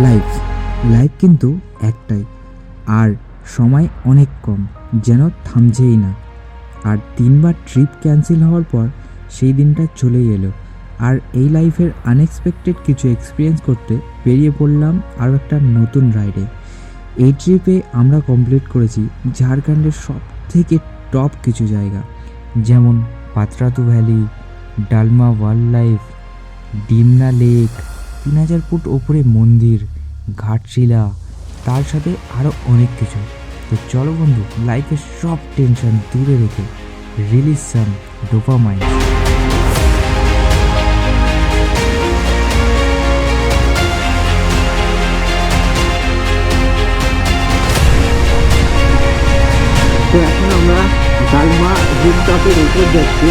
Life life কিন্তু একটাই, আর সময় অনেক কম, যেন থামছেই না। আর 3বার ট্রিপ ক্যান্সেল হওয়ার পর সেই দিনটা চলেই এলো। আর এই লাইফের আনএক্সপেক্টেড কিছু এক্সপিরিয়েন্স করতে বেরিয়ে পড়লাম আরও একটা নতুন রাইডে। এই ট্রিপে আমরা কমপ্লিট করেছি ঝাড়খণ্ডের সব থেকে টপ কিছু জায়গা, যেমন পাতরাতু valley, dalma wild life, Dimna lake, 3000 foot ওপরে মন্দির, ঘাটশিলা, তার সাথে আরও অনেক কিছু। তো চলো বন্ধু, লাইফের সব টেনশন দূরে রেখে রিলিজ সাম ডোপামাইন। তো এখন আমরা ডালমা হিল টপের উপর যাচ্ছি।